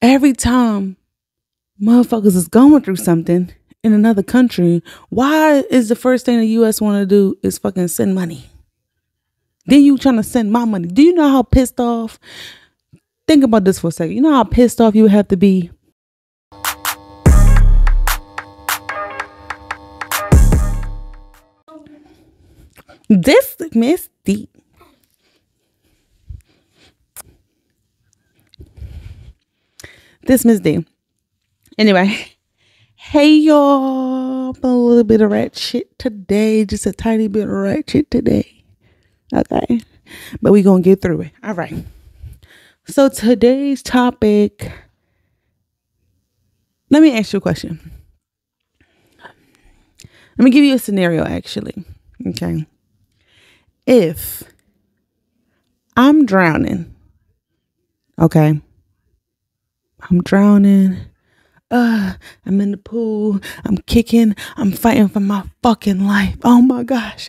Every time motherfuckers is going through something in another country, why is the first thing the US want to do is fucking send money? Then you trying to send my money. Do you know how pissed off? Think about this for a second. You know how pissed off you would have to be? This Miss D. This Miss D. Anyway, hey y'all. A little bit of rat shit today. Just a tiny bit of rat shit today. Okay. But we gonna get through it. All right. So today's topic. Let me ask you a question. Let me give you a scenario actually. Okay. If I'm drowning, okay, I'm drowning, I'm in the pool, I'm kicking, I'm fighting for my fucking life. Oh my gosh,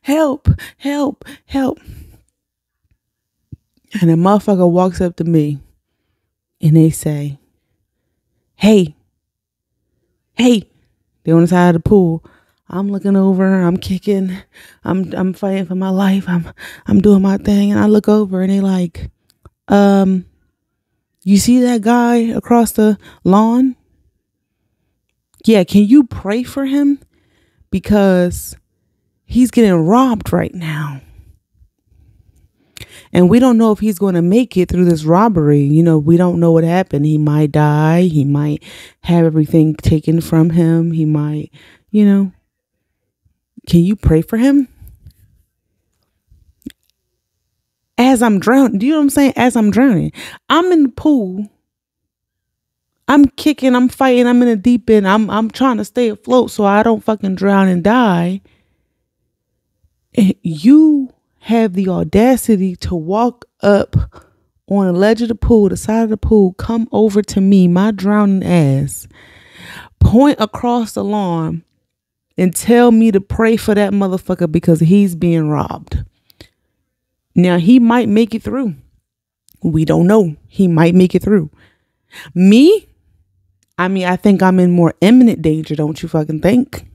help, help, help. And a motherfucker walks up to me and they say, hey, they're on the side of the pool. I'm looking over, I'm kicking, I'm fighting for my life. I'm doing my thing. And I look over and they like, you see that guy across the lawn? Yeah, can you pray for him? Because he's getting robbed right now. And we don't know if he's going to make it through this robbery. You know, we don't know what happened. He might die. He might have everything taken from him. He might, you know. Can you pray for him? As I'm drowning, do you know what I'm saying? As I'm drowning, I'm in the pool. I'm kicking, I'm fighting, I'm in the deep end. I'm trying to stay afloat so I don't fucking drown and die. And you have the audacity to walk up on the ledge of the pool, the side of the pool, come over to me, my drowning ass, point across the lawn and tell me to pray for that motherfucker because he's being robbed. Now, he might make it through. We don't know. He might make it through. Me? I mean, I think I'm in more imminent danger, don't you fucking think?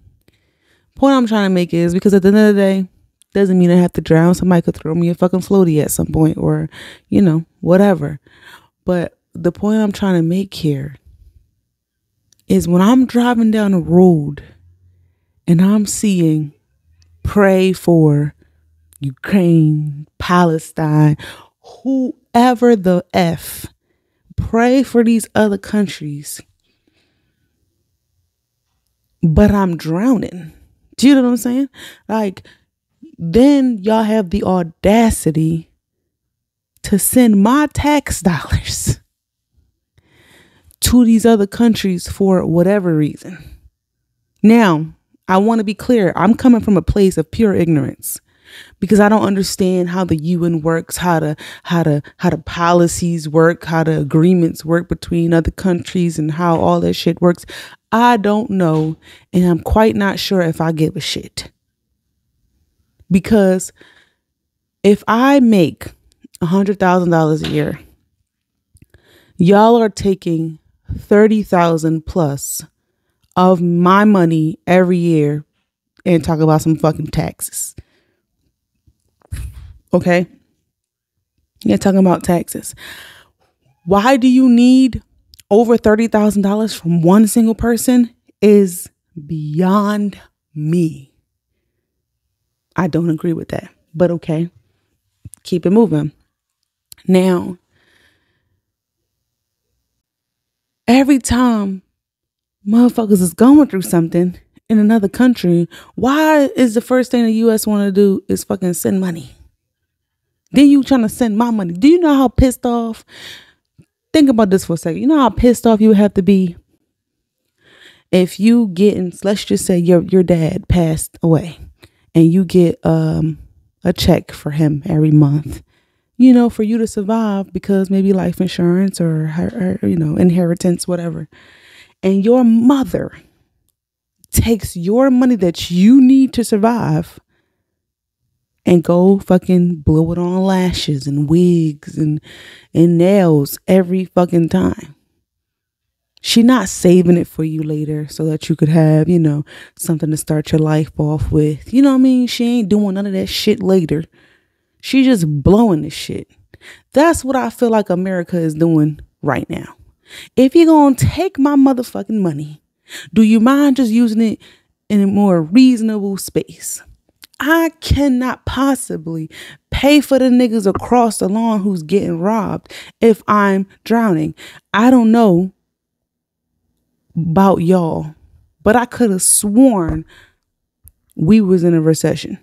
Point I'm trying to make is because at the end of the day, doesn't mean I have to drown. Somebody could throw me a fucking floaty at some point or, you know, whatever. But the point I'm trying to make here is when I'm driving down the road and I'm seeing pray for Ukraine, Palestine, whoever the F, pray for these other countries. But I'm drowning. Do you know what I'm saying? Like, then y'all have the audacity to send my tax dollars to these other countries for whatever reason. Now, I want to be clear. I'm coming from a place of pure ignorance because I don't understand how the UN works, how the policies work, how the agreements work between other countries and how all that shit works. I don't know. And I'm quite not sure if I give a shit. Because if I make $100,000 a year, y'all are taking 30,000 plus of my money every year and talk about some fucking taxes. Okay? You're talking about taxes. Why do you need over $30,000 from one single person is beyond me. I don't agree with that, but okay. Keep it moving. Now, every time motherfuckers is going through something in another country, why is the first thing the US want to do is fucking send money? Then you trying to send my money. Do you know how pissed off? Think about this for a second. You know how pissed off you would have to be if you getting, let's just say your dad passed away and you get a check for him every month, you know, for you to survive because maybe life insurance or you know, inheritance, whatever. And your mother takes your money that you need to survive and go fucking blow it on lashes and wigs and nails every fucking time. She not saving it for you later so that you could have, something to start your life off with. You know what I mean? She ain't doing none of that shit later. She just blowing this shit. That's what I feel like America is doing right now. If you're going to take my motherfucking money, do you mind just using it in a more reasonable space? I cannot possibly pay for the niggas across the lawn who's getting robbed if I'm drowning. I don't know about y'all, but I could have sworn we was in a recession,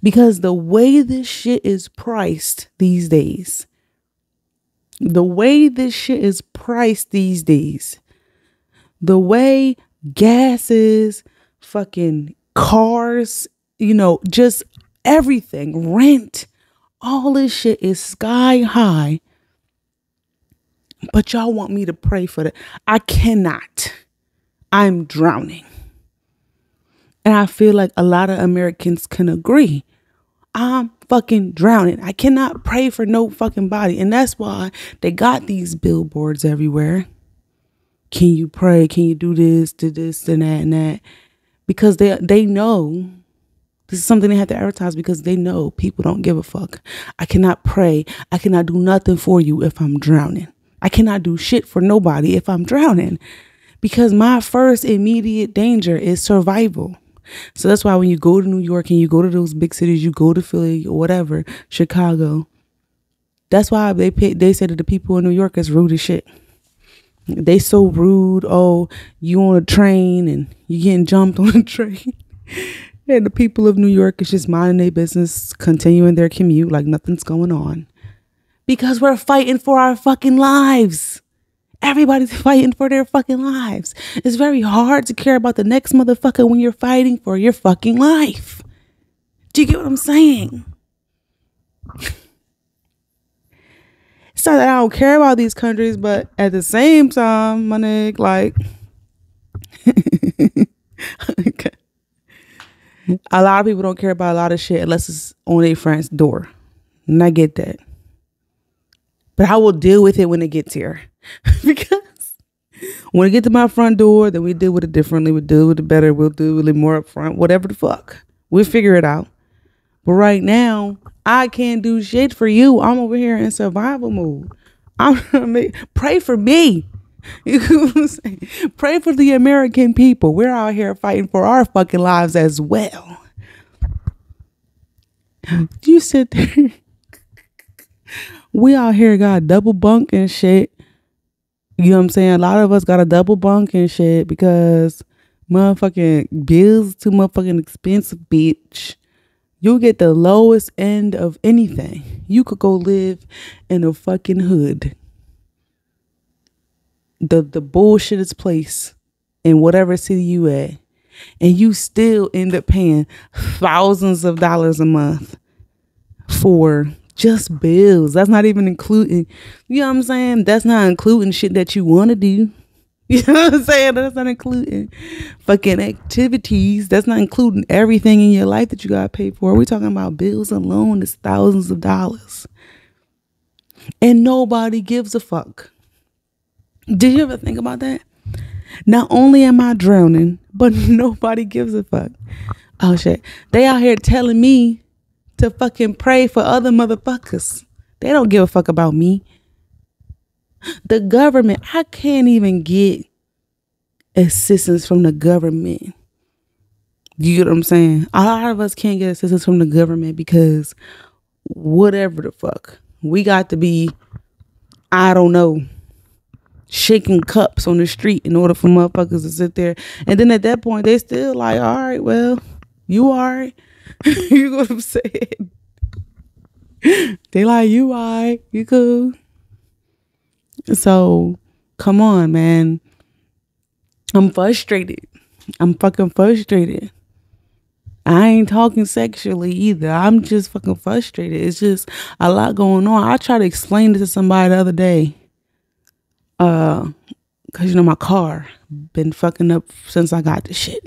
because the way this shit is priced these days, the way gas is, fucking cars, just everything, rent, all this shit is sky high. But y'all want me to pray for that. I cannot. I'm drowning. And I feel like a lot of Americans can agree. I'm fucking drowning. I cannot pray for no fucking body. And that's why they got these billboards everywhere. Can you pray? Can you do this and that and that? Because they know this is something they have to advertise, because they know people don't give a fuck. I cannot pray. I cannot do nothing for you if I'm drowning. I cannot do shit for nobody if I'm drowning, because my first immediate danger is survival. So that's why when you go to New York and you go to those big cities, you go to Philly or whatever, Chicago, that's why they say that the people in New York is rude as shit. They so rude. Oh, you on a train and you getting jumped on a train. And the people of New York is just minding their business, continuing their commute like nothing's going on. Because we're fighting for our fucking lives. Everybody's fighting for their fucking lives. It's very hard to care about the next motherfucker when you're fighting for your fucking life. Do you get what I'm saying? It's not that I don't care about these countries, but at the same time, my nigga, like, okay. A lot of people don't care about a lot of shit unless it's on their friend's door. And I get that. But I will deal with it when it gets here. Because when it gets to my front door, then we deal with it differently. We'll deal with it better. We'll deal with it more upfront. Whatever the fuck. We'll figure it out. But right now, I can't do shit for you. I'm over here in survival mode. Pray for me. You know what I'm saying? Pray for the American people. We're out here fighting for our fucking lives as well. You sit there. We out here got double bunk and shit. You know what I'm saying? A lot of us got a double bunk and shit because motherfucking bills too motherfucking expensive, bitch. You'll get the lowest end of anything. You could go live in a fucking hood. The bullshittest place in whatever city you at. And you still end up paying thousands of dollars a month for just bills. That's not even including, you know what I'm saying? That's not including shit that you want to do. You know what I'm saying? That's not including fucking activities. That's not including everything in your life that you got to pay for. We're talking about bills alone. It's thousands of dollars. And nobody gives a fuck. Did you ever think about that? Not only am I drowning, but nobody gives a fuck. Oh shit. They out here telling me to fucking pray for other motherfuckers. They don't give a fuck about me. The government, I can't even get assistance from the government. You get what I'm saying? A lot of us can't get assistance from the government because whatever the fuck. We got to be, I don't know, shaking cups on the street in order for motherfuckers to sit there. And then at that point, they still like, all right, well, you all right. You know what I'm saying? They like, you all right, you cool. So, come on, man. I'm frustrated. I'm fucking frustrated. I ain't talking sexually either. I'm just fucking frustrated. It's just a lot going on. I tried to explain this to somebody the other day. Cause my car been fucking up since I got the shit.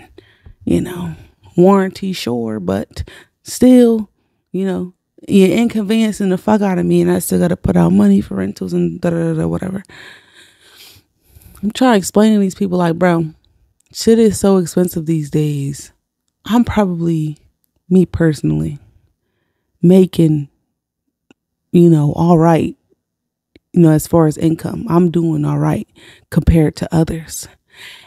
Warranty, sure, but still, You know, you're inconveniencing the fuck out of me, and I still got to put out money for rentals and da da da whatever. I'm trying to explain to these people like, bro, shit is so expensive these days. I'm probably, me personally, making, all right, as far as income. I'm doing all right compared to others.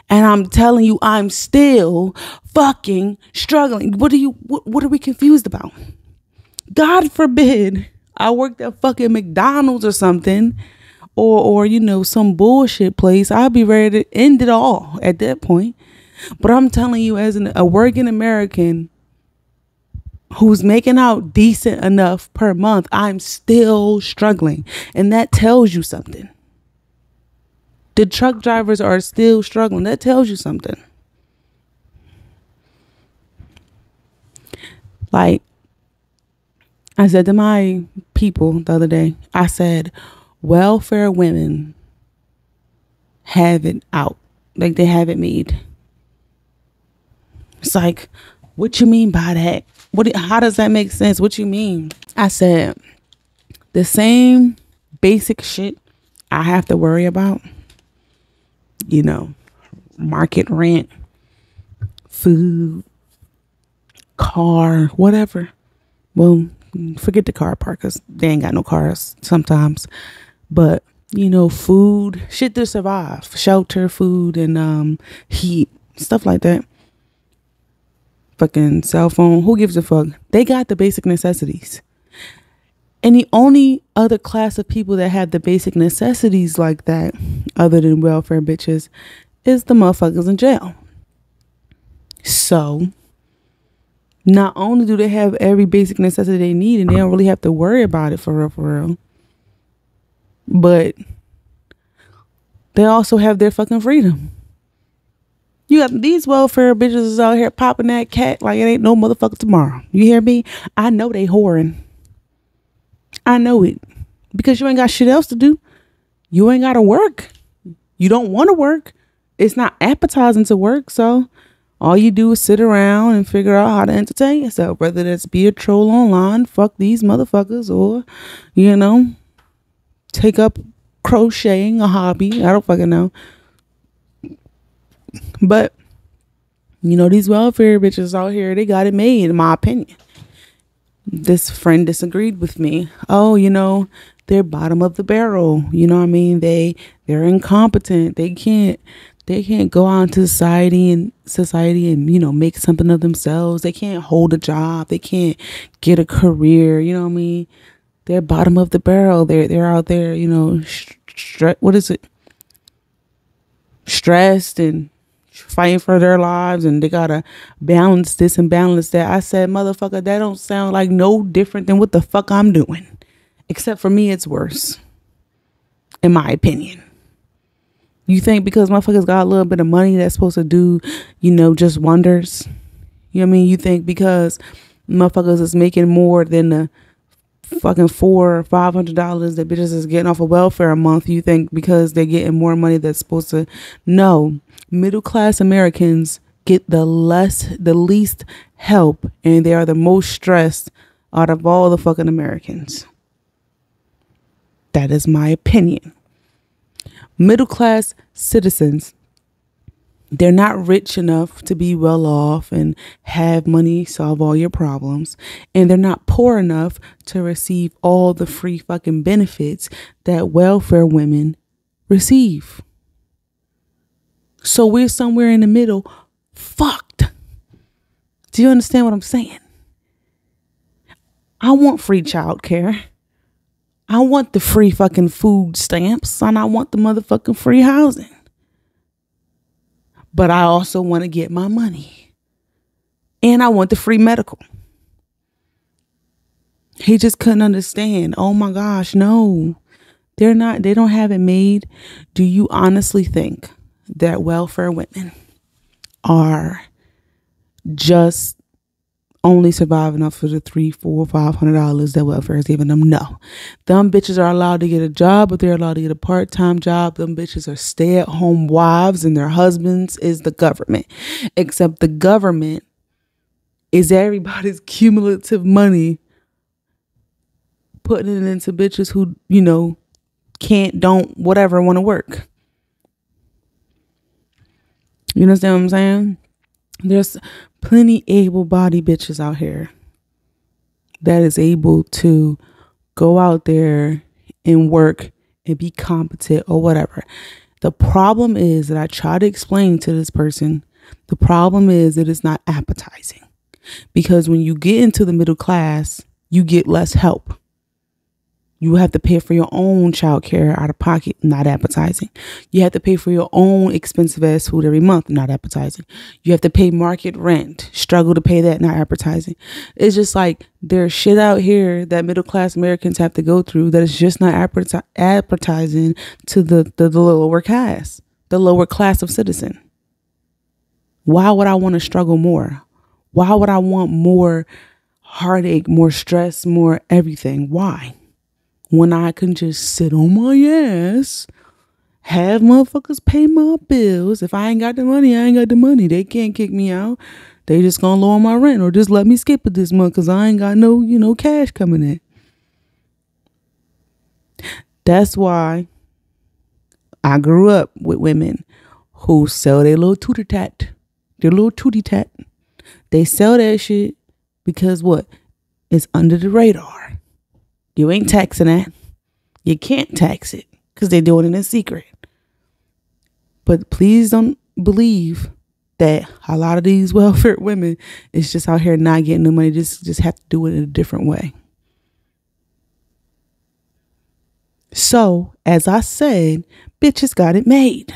And I'm telling you, I'm still fucking struggling. What are we confused about? God forbid I worked at fucking McDonald's or something, or some bullshit place. I'll be ready to end it all at that point. But I'm telling you, as a working American who's making out decent enough per month, I'm still struggling. And that tells you something. The truck drivers are still struggling. That tells you something. Like I said to my people the other day, I said, welfare women have it out. Like they have it made. It's like, what you mean by that? How does that make sense? What you mean? I said, the same basic shit I have to worry about, market rent, food, car, whatever. Well, forget the car part because they ain't got no cars sometimes. But, food, shit to survive, shelter, food, and heat, stuff like that. Fucking cell phone, who gives a fuck? They got the basic necessities. And the only other class of people that have the basic necessities like that, other than welfare bitches, is the motherfuckers in jail. So, not only do they have every basic necessity they need, and they don't really have to worry about it for real, but they also have their fucking freedom. You got these welfare bitches out here popping that cat like it ain't no motherfucker tomorrow. You hear me? I know they whoring. I know it. Because you ain't got shit else to do. You ain't got to work. You don't want to work. It's not appetizing to work. So all you do is sit around and figure out how to entertain yourself. Whether that's be a troll online, fuck these motherfuckers, or, take up crocheting, a hobby. I don't fucking know. But, these welfare bitches out here, they got it made, in my opinion. This friend disagreed with me. Oh, they're bottom of the barrel. You know what I mean? They're incompetent. They can't go out into society and make something of themselves. They can't hold a job. They can't get a career. You know what I mean? They're bottom of the barrel. They're out there, stressed and fighting for their lives, and they gotta balance this and balance that. I said, motherfucker, that don't sound like no different than what the fuck I'm doing. Except for me, it's worse. In my opinion. You think because motherfuckers got a little bit of money that's supposed to do, just wonders? You know what I mean? You think because motherfuckers is making more than the fucking $400 or $500 that bitches is getting off of welfare a month, you think because they're getting more money that's supposed to? No. Middle class Americans get the least help, and they are the most stressed out of all the fucking Americans. That is my opinion. Middle class citizens, they're not rich enough to be well off and have money solve all your problems. And they're not poor enough to receive all the free fucking benefits that welfare women receive. So we're somewhere in the middle, fucked. Do you understand what I'm saying? I want free childcare. I want the free fucking food stamps, and I want the motherfucking free housing. But I also want to get my money. And I want the free medical. He just couldn't understand. Oh my gosh, no. They don't have it made. Do you honestly think that welfare women are just only surviving off of the $300, $400, $500 that welfare is giving them? No. Them bitches are allowed to get a job, but they're allowed to get a part-time job. Them bitches are stay-at-home wives, and their husbands is the government. Except the government is everybody's cumulative money putting it into bitches who, can't, don't, whatever, want to work. You understand what I'm saying? There's plenty able-bodied bitches out here that is able to go out there and work and be competent or whatever. The problem is that I try to explain to this person, the problem is that it's not appetizing. Because when you get into the middle class, you get less help. You have to pay for your own child care out of pocket, not appetizing. You have to pay for your own expensive ass food every month, not appetizing. You have to pay market rent, struggle to pay that, not appetizing. It's just like there's shit out here that middle class Americans have to go through that is just not appetizing to the lower class, the lower class of citizen. Why would I want to struggle more? Why would I want more heartache, more stress, more everything? Why? When I can just sit on my ass, have motherfuckers pay my bills. If I ain't got the money, I ain't got the money. They can't kick me out. They just gonna lower my rent or just let me skip it this month because I ain't got no, cash coming in. That's why I grew up with women who sell their little tootie tat. They sell that shit because what? It's under the radar. You ain't taxing that. You can't tax it because they're doing it in secret. But please don't believe that a lot of these welfare women is just out here not getting the money. Just have to do it in a different way. So, as I said, bitches got it made.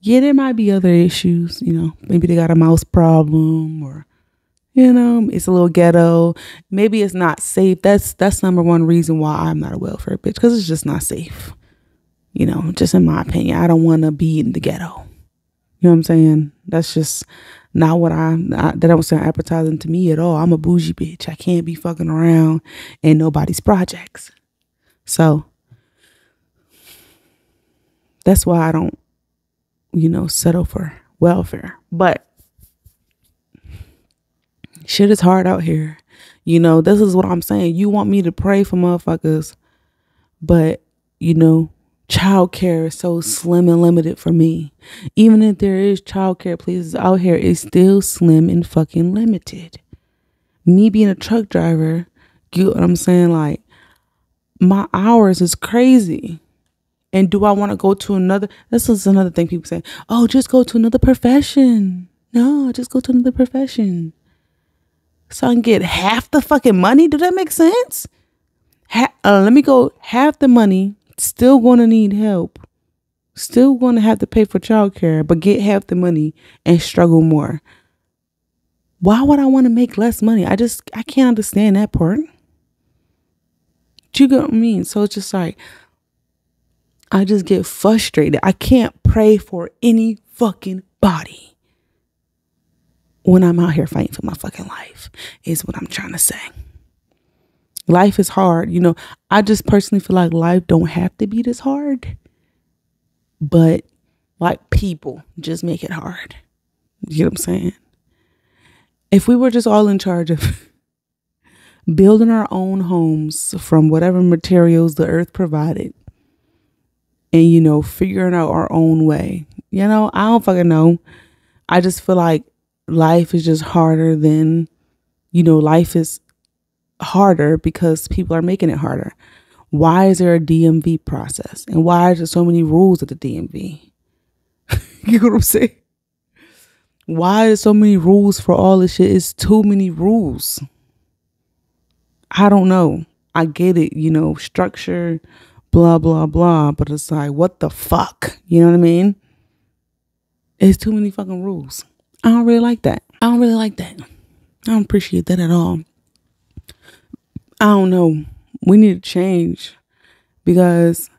Yeah, there might be other issues. Maybe they got a mouse problem or it's a little ghetto. Maybe it's not safe. That's number one reason why I'm not a welfare bitch, because it's just not safe. Just in my opinion, I don't want to be in the ghetto. You know what I'm saying? That's just not what that don't sound appetizing to me at all. I'm a bougie bitch. I can't be fucking around in nobody's projects. So that's why I don't, settle for welfare. But shit is hard out here. This is what I'm saying. You want me to pray for motherfuckers, but, child care is so slim and limited for me. Even if there is child care places out here, it's still slim and fucking limited. Me being a truck driver, you know what I'm saying? Like, my hours is crazy. And do I want to go to another? This is another thing people say. Oh, just go to another profession. No, just go to another profession. So I can get half the fucking money? Does that make sense? Let me go half the money. Still going to need help. Still going to have to pay for childcare, but get half the money and struggle more. Why would I want to make less money? I can't understand that part. Do you get what I mean? So it's just like, I just get frustrated. I can't pray for any fucking body when I'm out here fighting for my fucking life, is what I'm trying to say. Life is hard. I just personally feel like life don't have to be this hard. But like, people just make it hard. You know what I'm saying? If we were just all in charge of building our own homes from whatever materials the earth provided and, figuring out our own way, I don't fucking know. I just feel like life is just harder than, life is harder because people are making it harder. Why is there a DMV process? And why is there so many rules at the DMV? You know what I'm saying? Why is so many rules for all this shit? It's too many rules. I don't know. I get it, structure, blah, blah, blah. But it's like, what the fuck? You know what I mean? It's too many fucking rules. I don't really like that. I don't appreciate that at all. I don't know. We need to change, because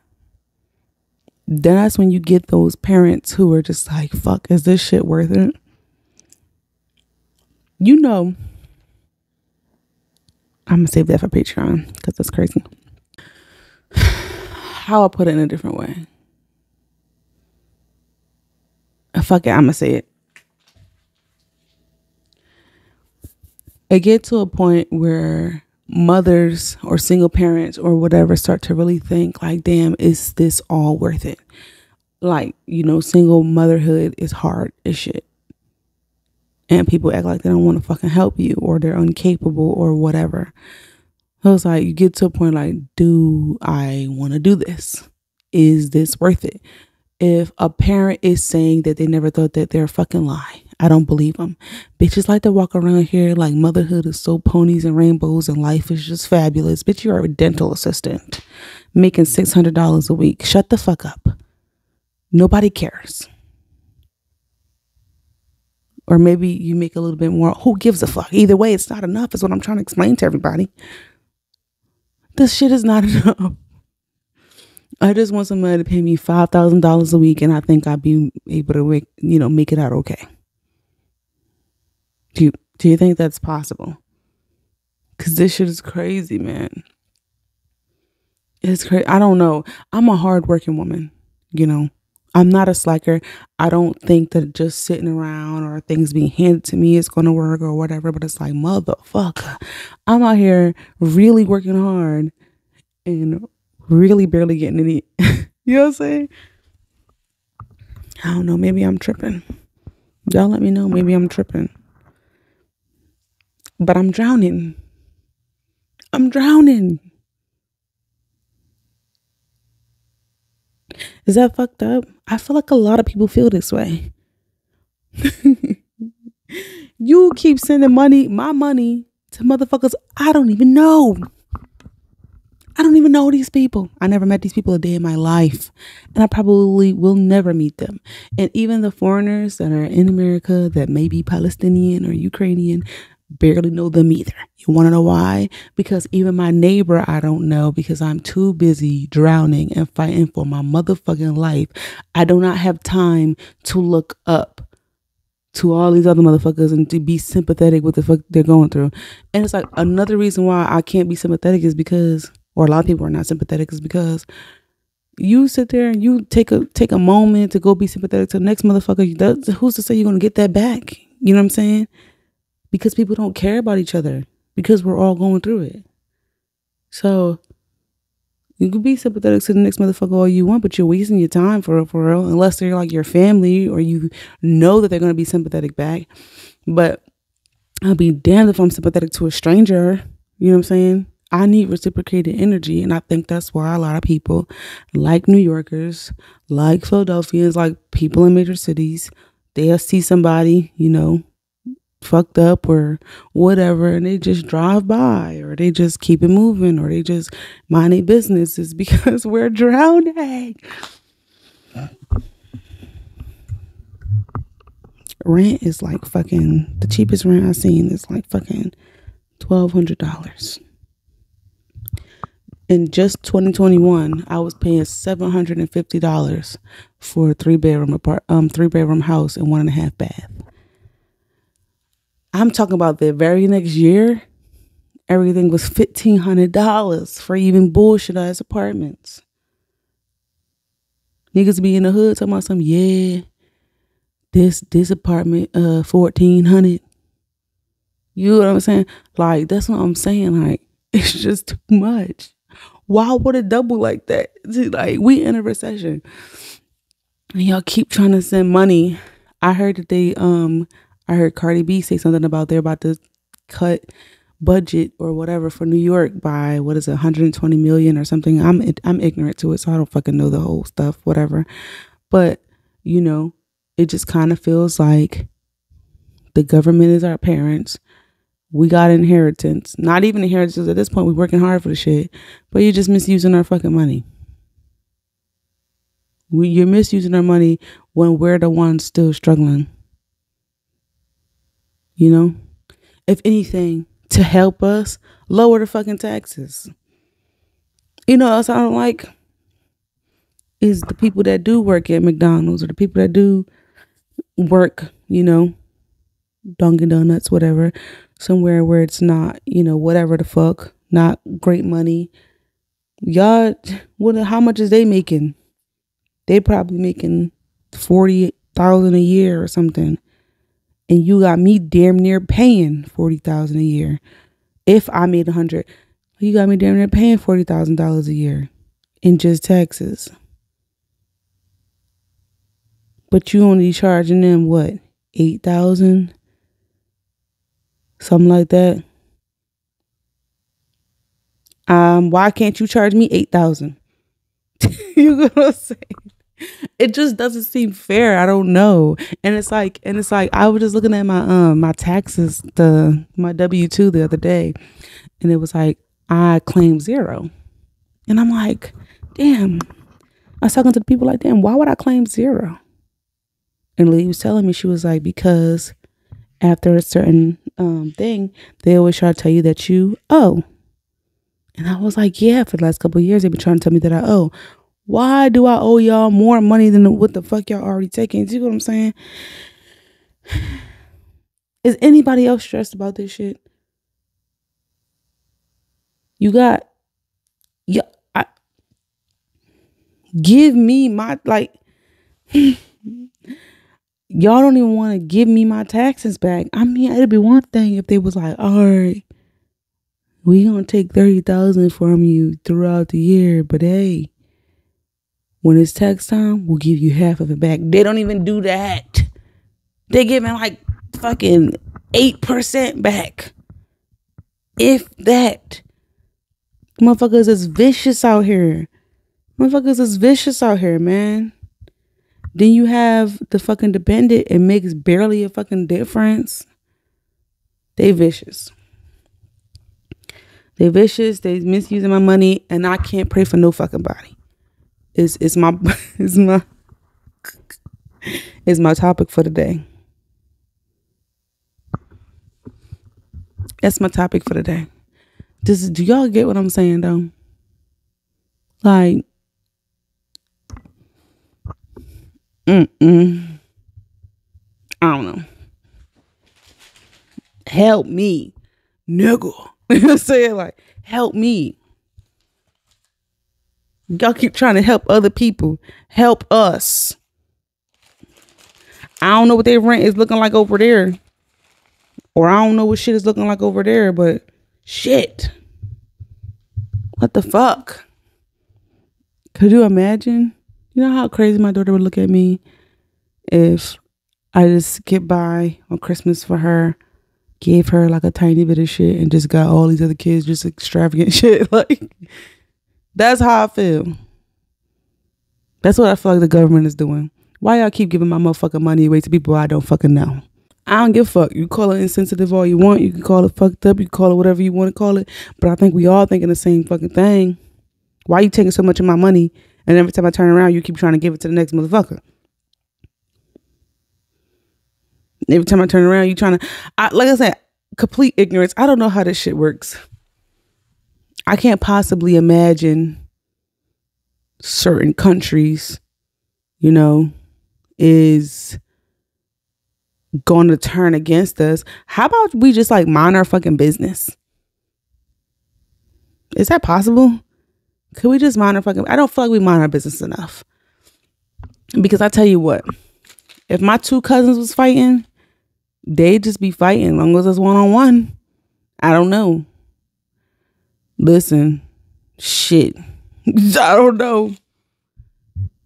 then that's when you get those parents who are just like, fuck, is this shit worth it? I'm going to save that for Patreon because that's crazy. How I put it in a different way. Fuck it, I'm going to say it. It get to a point where mothers or single parents or whatever start to really think like, damn, is this all worth it? Like, single motherhood is hard as shit. And people act like they don't want to fucking help you, or they're incapable or whatever. So it's like, you get to a point like, do I want to do this? Is this worth it? If a parent is saying that they never thought that, they're a fucking lie. I don't believe them. Bitches like to walk around here like motherhood is so ponies and rainbows and life is just fabulous. Bitch, you're a dental assistant making $600 a week. Shut the fuck up. Nobody cares. Or maybe you make a little bit more. Who gives a fuck? Either way, it's not enough is what I'm trying to explain to everybody. This shit is not enough. I just want somebody to pay me $5,000 a week, and I think I'd be able to make it out okay. Do you think that's possible? Because this shit is crazy, man. It's crazy. I don't know. I'm a hardworking woman, I'm not a slacker. I don't think that just sitting around or things being handed to me is going to work or whatever. But it's like, motherfucker, I'm out here really working hard and really barely getting any. You know what I'm saying? I don't know. Maybe I'm tripping. Y'all let me know. Maybe I'm tripping. But I'm drowning. I'm drowning. Is that fucked up? I feel like a lot of people feel this way. You keep sending my money to motherfuckers I don't even know. I don't even know these people. I never met these people a day in my life. And I probably will never meet them. And even the foreigners that are in America that may be Palestinian or Ukrainian, barely know them either. You want to know why? Because even my neighbor, I don't know, because I'm too busy drowning and fighting for my motherfucking life. I do not have time to look up to all these other motherfuckers and to be sympathetic with the fuck they're going through. And it's like another reason why I can't be sympathetic is because, or a lot of people are not sympathetic, is because you sit there and you take a moment to go be sympathetic to the next motherfucker. Who's to say you're going to get that back? You know what I'm saying? Because people don't care about each other, because we're all going through it. So you can be sympathetic to the next motherfucker all you want, but you're wasting your time for real, unless they're like your family or you know that they're going to be sympathetic back. But I'll be damned if I'm sympathetic to a stranger. You know what I'm saying? I need reciprocated energy. And I think that's why a lot of people, like New Yorkers, like Philadelphians, like people in major cities, they'll see somebody, fucked up or whatever, and they just drive by, or they just keep it moving, or they just mind their business. Is because we're drowning. Rent is like fucking, the cheapest rent I've seen is like fucking $1,200. In just 2021, I was paying $750 for a three bedroom house and 1.5 bath. I'm talking about the very next year, everything was $1,500 for even bullshit ass apartments. Niggas be in the hood talking about something, yeah, this apartment, $1,400. You know what I'm saying? Like, that's what I'm saying. Like, it's just too much. Why would it double like that? Like, we in a recession. And y'all keep trying to send money. I heard that I heard Cardi B say something about they're about to cut budget or whatever for New York by, what is it, 120 million or something. I'm ignorant to it, so I don't fucking know the whole stuff, whatever. But, it just kind of feels like the government is our parents. We got inheritance. Not even inheritance at this point. We're working hard for the shit. But you're just misusing our fucking money. You're misusing our money when we're the ones still struggling. If anything, to help us, lower the fucking taxes. What else I don't like is the people that do work at McDonald's, or the people that do work, Dunkin' Donuts, whatever, somewhere where it's not, whatever the fuck, not great money. Y'all, how much is they making? They probably making $40,000 a year or something. And you got me damn near paying $40,000 a year. If I made 100, you got me damn near paying $40,000 a year in just taxes. But you only charging them what, 8,000, something like that. Why can't you charge me 8,000? You gonna say? It just doesn't seem fair. I don't know. And it's like I was just looking at my taxes, my W-2 the other day, and it was like I claimed 0. And I'm like, damn. I was talking to the people like, damn, why would I claim 0? And the lady was telling me, she was like, because after a certain thing, they always try to tell you that you owe. And I was like, yeah, for the last couple of years, they've been trying to tell me that I owe. Why do I owe y'all more money than what the fuck y'all already taking? See what I'm saying? Is anybody else stressed about this shit? You got, yeah, give me my, like, y'all don't even want to give me my taxes back. I mean, it'd be one thing if they was like, all right, we gonna take 30,000 from you throughout the year, but hey, when it's tax time, we'll give you half of it back. They don't even do that. They giving like fucking 8% back. If that. Motherfuckers is vicious out here. Motherfuckers is vicious out here, man. Then you have the fucking dependent. It makes barely a fucking difference. They vicious. They vicious. They misusing my money, and I can't pray for no fucking body. It's my it's my topic for the day. That's my topic for the day. Do y'all get what I'm saying though? Like, I don't know. Help me, nigga. You know what I'm saying? Like, help me. Y'all keep trying to help other people. Help us. I don't know what their rent is looking like over there. Or I don't know what shit is looking like over there, but shit. What the fuck? Could you imagine? You know how crazy my daughter would look at me if I just get by on Christmas for her, gave her like a tiny bit of shit, and just got all these other kids just extravagant shit. Like, that's how I feel. That's what I feel like the government is doing. Why y'all keep giving my motherfucking money away to people I don't fucking know? I don't give a fuck. You call it insensitive all you want. You can call it fucked up. You can call it whatever you want to call it. But I think we all thinking the same fucking thing. Why you taking so much of my money, and every time I turn around, you keep trying to give it to the next motherfucker? Every time I turn around, you trying to... like I said, complete ignorance. I don't know how this shit works. I can't possibly imagine certain countries, you know, is going to turn against us. How about we just like mind our fucking business? Is that possible? Could we just mind our fucking... I don't feel like we mind our business enough. Because I tell you what, if my 2 cousins was fighting, they'd just be fighting as long as it's one-on-one. I don't know. Listen, shit. I don't know.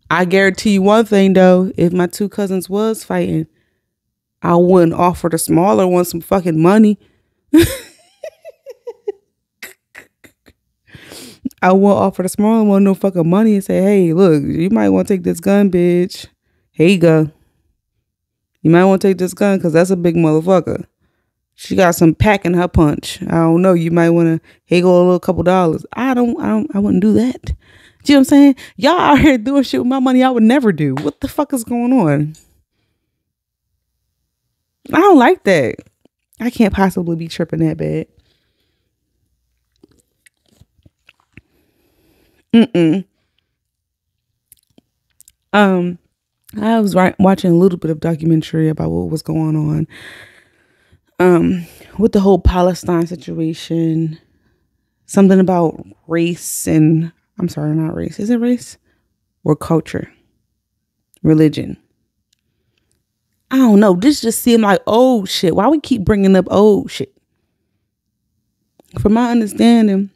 I guarantee you one thing though, if my 2 cousins was fighting, I wouldn't offer the smaller one some fucking money. I won't offer the smaller one no fucking money and say, hey, look, you might want to take this gun, bitch. Here you go. You might want to take this gun because that's a big motherfucker. She got some pack in her punch. I don't know. You might want to, hey, go a little couple dollars. I wouldn't do that. Do you know what I'm saying? Y'all out here doing shit with my money I would never do. What the fuck is going on? I don't like that. I can't possibly be tripping that bad. I was watching a little bit of documentary about what was going on with the whole Palestine situation. Something about race and... I'm sorry, not race. Is it race? Or culture? Religion? I don't know. This just seemed like old shit. Why we keep bringing up old shit? From my understanding,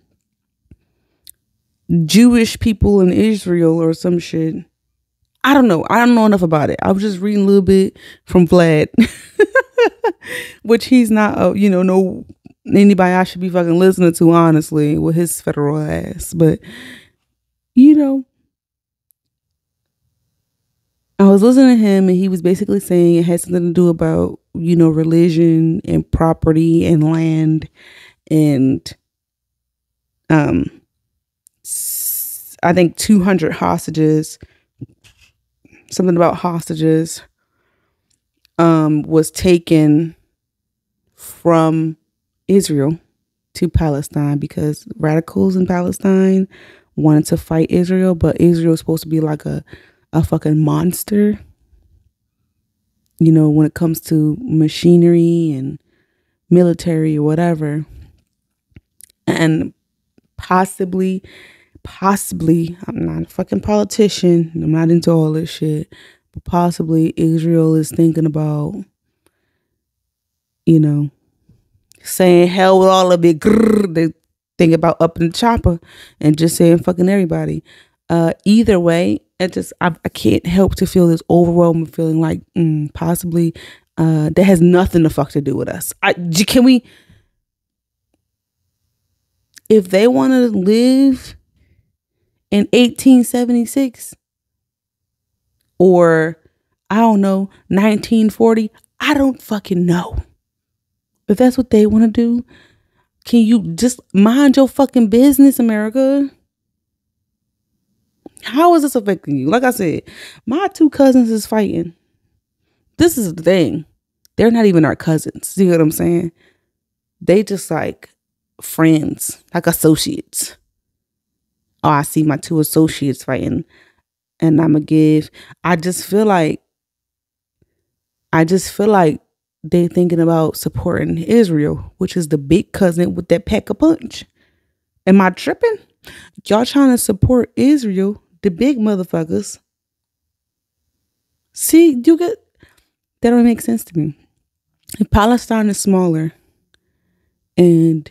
Jewish people in Israel or some shit. I don't know. I don't know enough about it. I was just reading a little bit from Vlad, which he's not, no anybody I should be fucking listening to, honestly, with his federal ass. But, I was listening to him and he was basically saying it had something to do about, religion and property and land and, I think 200 hostages, something about hostages, was taken from Israel to Palestine because radicals in Palestine wanted to fight Israel, but Israel is supposed to be like a fucking monster, when it comes to machinery and military or whatever. And possibly, I'm not a fucking politician. I'm not into all this shit. But possibly Israel is thinking about, saying hell with all of it. They think about upping the chopper and just saying fucking everybody. Either way, I can't help to feel this overwhelming feeling like possibly that has nothing to fuck to do with us. Can we, if they want to live in 1876 or I don't know 1940, I don't fucking know. If that's what they want to do, can you just mind your fucking business, America? How is this affecting you? Like I said, my 2 cousins is fighting. This is the thing. They're not even our cousins. See what I'm saying? They just like friends, like associates. Oh, I see my 2 associates fighting and I'm I just feel like they thinking about supporting Israel, which is the big cousin with that pack a punch. Am I tripping? Y'all trying to support Israel, the big motherfuckers. See, that don't make sense to me. If Palestine is smaller and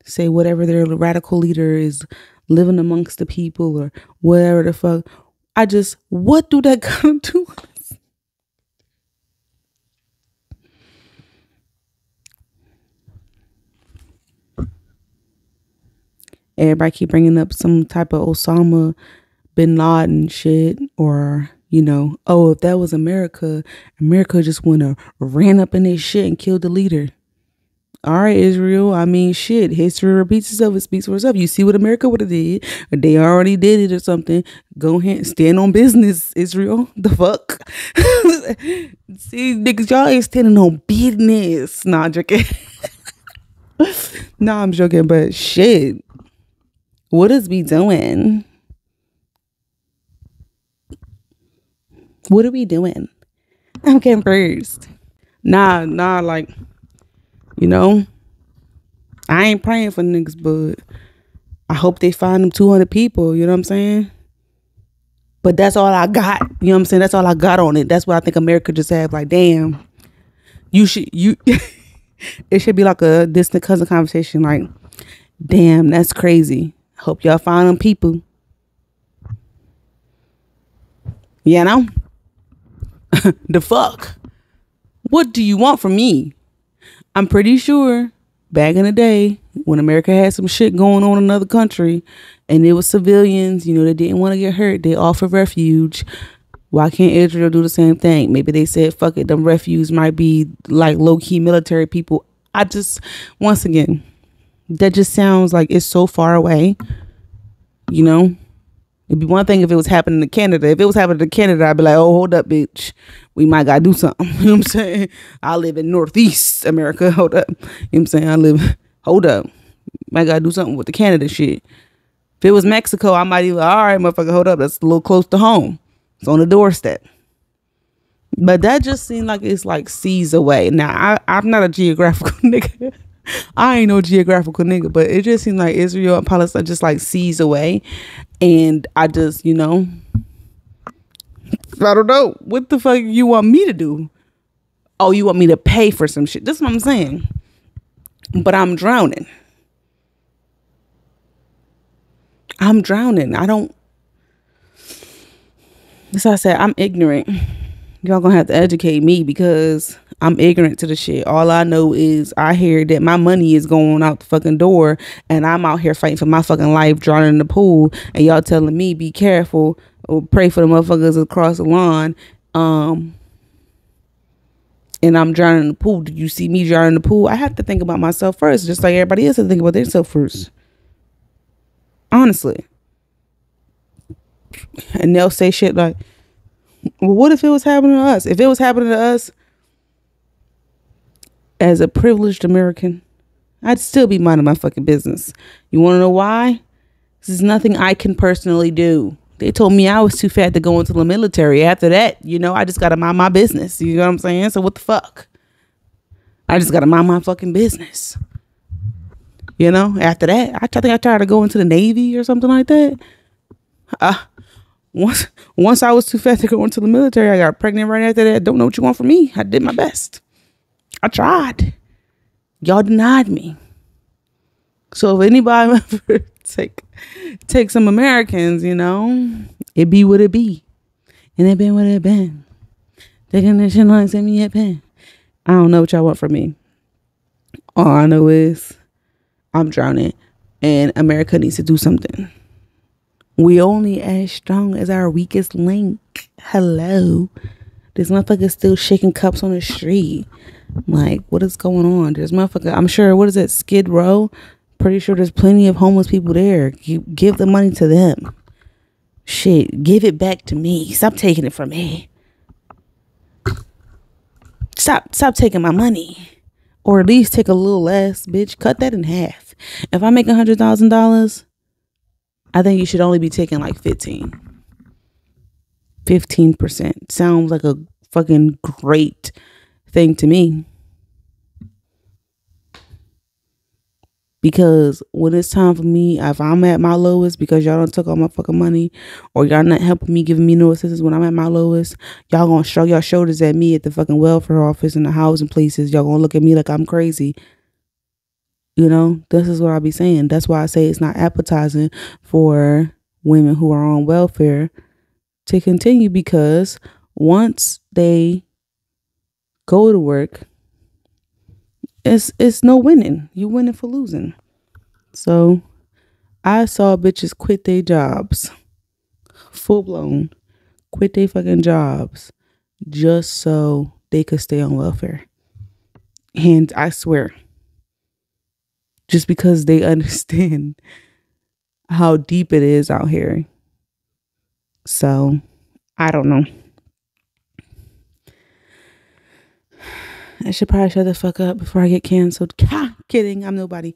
say whatever their radical leader is living amongst the people or whatever the fuck, what do that got to do with us? Everybody keep bringing up some type of Osama bin Laden shit or, if that was America just went and ran up in this shit and killed the leader. All right, Israel. I mean, shit. History repeats itself. It speaks for itself. You see what America would have did. They already did it or something. Go ahead. Stand on business, Israel. The fuck? See, niggas, y'all ain't standing on business. Nah, I'm joking. Nah, I'm joking. But shit. What is we doing? What are we doing? I'm confused. Nah, like, I ain't praying for niggas, but I hope they find them 200 people, you know what I'm saying? But that's all I got, you know what I'm saying? That's all I got on it. That's what I think America just have, like, damn, it should be like a distant cousin conversation, like, damn, that's crazy. Hope y'all find them people. You know? The fuck? What do you want from me? I'm pretty sure back in the day when America had some shit going on in another country and it was civilians, they didn't want to get hurt. They offered refuge. Why can't Israel do the same thing? Maybe they said, fuck it, them refugees might be like low-key military people. Once again, that just sounds like it's so far away, It'd be one thing if it was happening to Canada. If it was happening to Canada, I'd be like, oh, hold up, bitch. We might gotta do something. You know what I'm saying? I live in Northeast America. Hold up. You know what I'm saying? Hold up. Might gotta do something with the Canada shit. If it was Mexico, I might even, all right, motherfucker, hold up. That's a little close to home. It's on the doorstep. But that just seemed like it's like seas away. Now, I'm not a geographical nigga. I ain't no geographical nigga, but it just seemed like Israel and Palestine just like seas away. And I just, I don't know. What the fuck you want me to do? Oh, you want me to pay for some shit? That's what I'm saying. But I'm drowning. I'm drowning. I don't. That's why I said I'm ignorant. Y'all gonna have to educate me because I'm ignorant to the shit. All I know is I hear that my money is going out the fucking door and I'm out here fighting for my fucking life, drowning in the pool, and y'all telling me be careful or pray for the motherfuckers across the lawn. And I'm drowning in the pool. Did you see me drowning in the pool? I have to think about myself first, just like everybody else has to think about themselves first. Honestly. And they'll say shit like, well, what if it was happening to us? If it was happening to us as a privileged American, I'd still be minding my fucking business. You want to know why? This is nothing I can personally do. They told me I was too fat to go into the military. After that, I just got to mind my business. You know what I'm saying? So what the fuck? I just got to mind my fucking business. After that, I think I tried to go into the Navy or something like that. Once I was too fat to go into the military, I got pregnant right after that. Don't know what you want from me. I did my best. I tried. Y'all denied me. So if anybody ever take some Americans, it be what it be. And it been what it been. Taking this shit like send me a pen. I don't know what y'all want from me. All I know is I'm drowning and America needs to do something. We only as strong as our weakest link. Hello. This motherfucker still shaking cups on the street. Like, what is going on? There's motherfucker, I'm sure, what is it, Skid Row? Pretty sure there's plenty of homeless people there. You give the money to them. Shit, give it back to me. Stop taking it from me. Stop taking my money. Or at least take a little less, bitch. Cut that in half. If I make $100,000, I think you should only be taking like 15%. Sounds like a fucking great thing to me. Because when it's time for me, if I'm at my lowest because y'all done took all my fucking money, or y'all not helping me, giving me no assistance when I'm at my lowest, y'all gonna shrug your shoulders at me at the fucking welfare office and the housing places. Y'all gonna look at me like I'm crazy. This is what I be saying. That's why I say it's not appetizing for women who are on welfare to continue, because once they go to work, it's no winning. You winning for losing. So I saw bitches quit their jobs, full blown, quit their fucking jobs just so they could stay on welfare. And I swear, just because they understand how deep it is out here. So I don't know. I should probably shut the fuck up before I get canceled. Kidding. I'm nobody.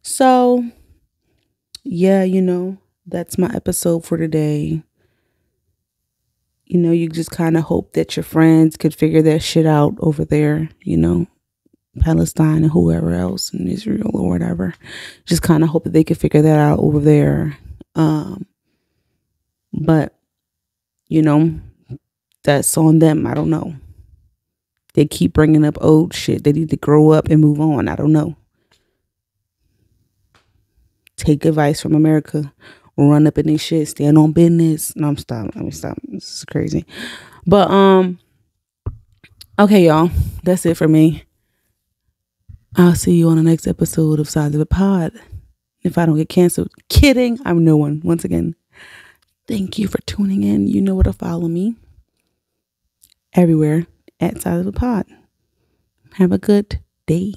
So, yeah, that's my episode for today. You just kind of hope that your friends could figure that shit out over there, Palestine and whoever else in Israel or whatever. Just kind of hope that they could figure that out over there. But, that's on them. I don't know. They keep bringing up old shit. They need to grow up and move on. I don't know. Take advice from America. Run up in this shit. Stand on business. No, I'm stopping. Let me stop. This is crazy. But, okay, y'all. That's it for me. I'll see you on the next episode of Sides of the Pod. If I don't get canceled. Kidding. I'm no one. Once again, thank you for tuning in. You know where to follow me. Everywhere at Sides of the Pod. Have a good day.